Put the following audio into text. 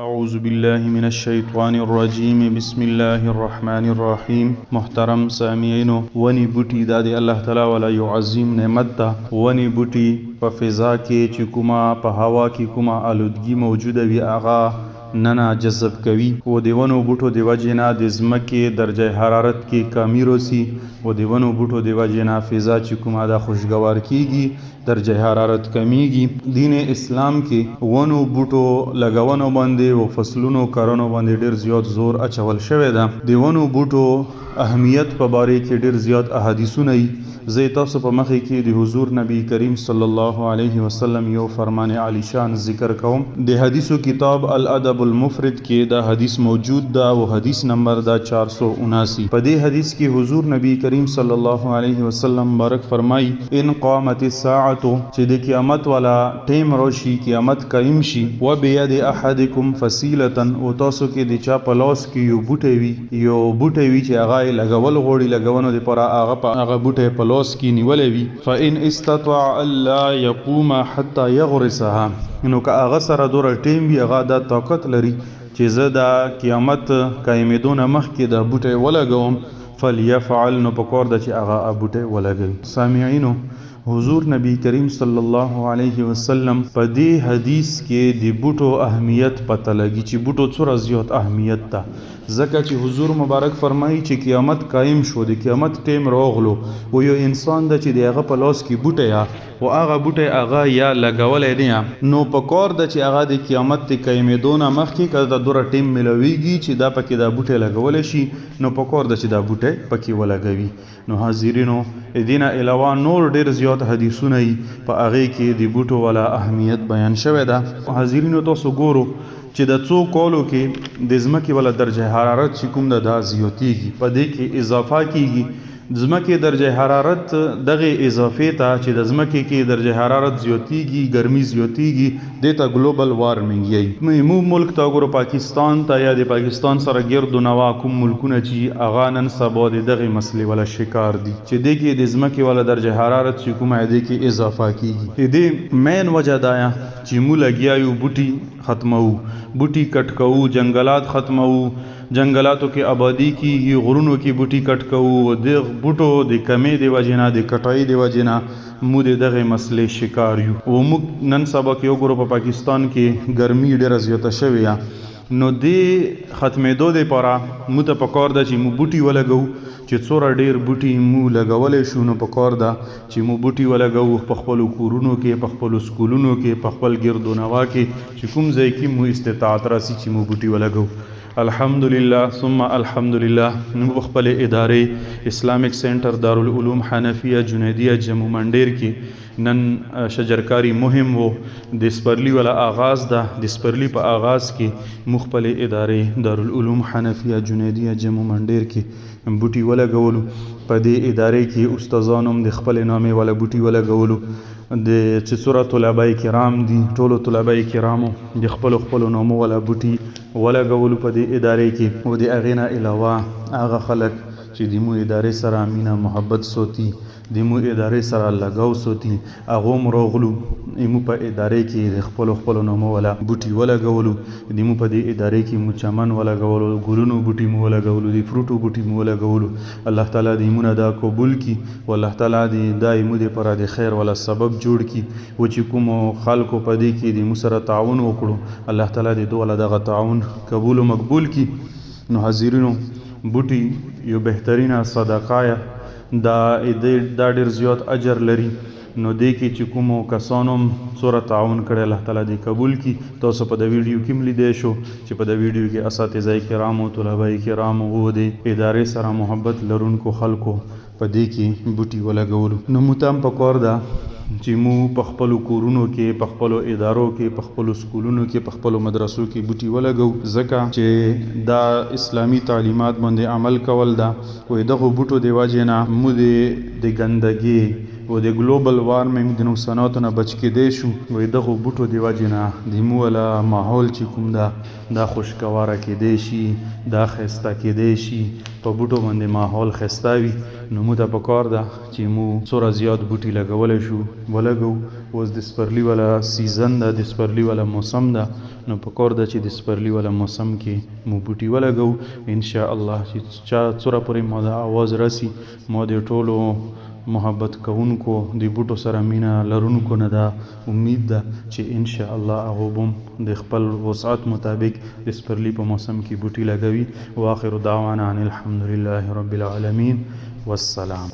اعوذ باللہ من الشیطان الرجیم بسم اللہ الرحمن الرحیم. محترم سامعینو، ونی بوټي دا د الله تعالی ولا یو عظیم نعمت ده. ونی بوټي په فضا کې چې کومه په هوا کې کومه آلودگی موجوده وي هغه ننا جذب کوي و د ونو بوټو د وجې نه د ځمکې درجه حرارت کې کمی روسي و د ونو بوټو د وجې نه فضا چې کومه ده خوشګوار کیږي، درجه حرارت کمیږي. دین اسلام کې ونو بوټو لګونو باندې او فصلونو کرنو باندې ډیر زیات زور اچول شوی ده. د ونو بوټو اهمیت په باره کې ډیر زیات احادیثونه دي. زه تاسو په مخې کې د حضور نبی کریم صلی الله علیه وسلم یو فرمان عالی شان ذکر کوم. د حدیثو کتاب الادب المفرد کې دا حدیث موجود ده او حدیث نمبر دا 479. په دې حدیث کې حضور نبی کریم صلی الله علیه وسلم مبارک فرمای ان قامت الساعه چې د قیامت والا ټیم راشي، قیامت قائم شي، و بيد احدکم فصیله او تاسو کې د چا په لاس کې یو بوټی وي چې هغه لګول غوړي لګونو د پر هغه بوټی په لاس کې نیولې وي، فإن استطاع الا يقوم حتى يغرسها، نو که هغه سره دوره ټیم وي هغه دا طاقت لري چې زه د قیامت قائمېدو نه مخکې د بوټی ولګوم، فليفعل، نو پکار ده چې هغه بوټی ولګوي. سامعینو، حضور نبی کریم صلی الله علیه وسلم په دې حدیث کې د بوټو اهمیت پته لګي چې بوټو څومره زیات اهمیت ده، ځکه چې حضور مبارک فرمایي چې قیامت قائم شو، د قیامت ټیم راغلو او یو انسان ده چې د هغه په لاس کې بوټی او هغه بوټی هغه یا لګولی دی، نو په کار ده چې هغه د قیامت د قائمېدو نه مخکې که د دوره ټیم ملویږي چې دا پکې دا بوټی لګولی شي، نو په کار ده چې دا بوټی پکې ولګوي. نو حاضرینو، دې نه علاوه نور ډیر زیات حدیثونه په هغې کې د بوټو والا اهمیت بیان شوی ده. حاضرینو، تاسو ګورو چې د څو کالو کې د ځمکې والا درجه حرارت چې کوم ده دا زیاتیږي، په دې کې اضافه کیږي. ځمکې درجه حرارت دغه اضافې ته چې د ځمکې کې درجه حرارت زیاتیږي، ګرمي زیاتیږي، دې ته ګلوبل وارمنګ یي. مو ملک ته ګورو پاکستان ته یا د پاکستان سره ګرد و نوا کوم ملکونه چې هغه نن سبا د دغه مسلې والا شکار دي چې دې کې د ځمکې والا درجه حرارت چې کومه دې کې اضافه کیږي. دې مین وجه دا چې مو لګیا یو بوټي ختمو، بوټي کټ کوو، جنگلات ختمو، جنگلاتو کې آبادی کیږي، غرونو کې بوټي کټ کوو، د بوټو د کمې د وجې نه، د کټای د وجې نه مو د دغه مسلې شکار یو. او موږ نن سبا کې وګورو په پاکستان کې ګرمي ډېره زیاته شوې، نو د ختمېدو دپاره مو ته پکار ده چې مو بوټي ولګو، چې څومره ډېر بوټي مو لګولی شو نو پکار ده چې مو بوټي ولګو په خپلو کورونو کې، په خپلو سکولونو کې، په خپل ګرد و نوا کې چې کوم ځای کې مو استطاعت راسي چې مو بوټي ولګو. الحمدلله ثم الحمدلله، موږ خپل ادارې اسلامیک سینټر دارالعلوم حنفیه جنیدیه جمو منډیر کې نن شجرکاری مهم وو، د سپرلی والا آغاز ده. د سپرلی په آغاز کې موږ خپل ادارې دارالعلوم حنفیه جنیدیه جمو منډیر کې بوټي ولګولو. په دې ادارې کې استادانو هم د خپل نامې والا بوټي ولګولو، د چې څومره طلبه کرام دي ټولو طلبه کرامو د خپلو نامو والا بوټي ولګولو په دې ادارې کې. او د هغې نه علاوه هغه خلک چې د مو ادارې سره مینه محبت سوتي، د مو ادارې سره لګاو سوتي، هغه هم راغلو مو په ادارې کې د خپلو نامو والا بوټي ولګولو. د مو په دې ادارې کې مو چمن ولګولو، ګلونو بوټي مو ولګولو، د فروټو بوټي مو ولګولو. الله تعالی دې مونږ دا قبول کړي او الله تعالی دې دا مو دپاره د خیر والا سبب جوړ کړي. و چې کومو خلکو په دې کې د مو سره تعاون وکړو، الله تعالی دې دوله دغه تعاون قبول و مقبول کړي. نو حاضرینو، بوټي یو بهترینه صدقه دا ډیر زیات اجر لري. نو دې کې چې کومو کسانو څومره تعاون کړی الله تعالی دې قبول کړي. تاسو په د ویډیو کې هم لیدی شو چې په د ویډیو کې اساتذه کرامو، طلبه کرامو او د ادارې سره محبت لرونکو خلکو په دې کې بوټي ولګولو. نو موږ ته هم پکار ده چې مو په خپلو کورونو کې، په خپلو ادارو کې، په خپلو سکولونو کې، په خپلو مدرسو کې بوټي ولګو، ځکه چې دا اسلامي تعلیمات باندې عمل کول ده. او دغه بوټو د وجې نه مو د ګندګي او د ګلوبل وارمنګ د نقصاناتو نه بچ کېدی شو. او دغه بوټو د وجې نه د مو والا ماحول چې کوم ده دا خوشګواره کېدی شي، دا ښایسته کېدی شي، په بوټو باندې ماحول ښایسته وي. نو مو ته پکار ده چې مو څومره زیات بوټي لګولی شو ولګو. اوس د سپرلی والا سیزن ده، د سپرلی والا موسم ده، نو پکار ده چې د سپرلی والا موسم کې مو بوټي ولګو ان شاء الله. چې چا څوره پورې ما د اواز راسي، ما د ټولو محبت کوونکو د بوټو سره مینه لرونکو نه دا امید ده چې ان شاء الله هغه بم د خپل وسعت مطابق د سپرلی په موسم کې بوټي لګوي. واخر دعوانا ان الحمد لله رب العالمین والسلام.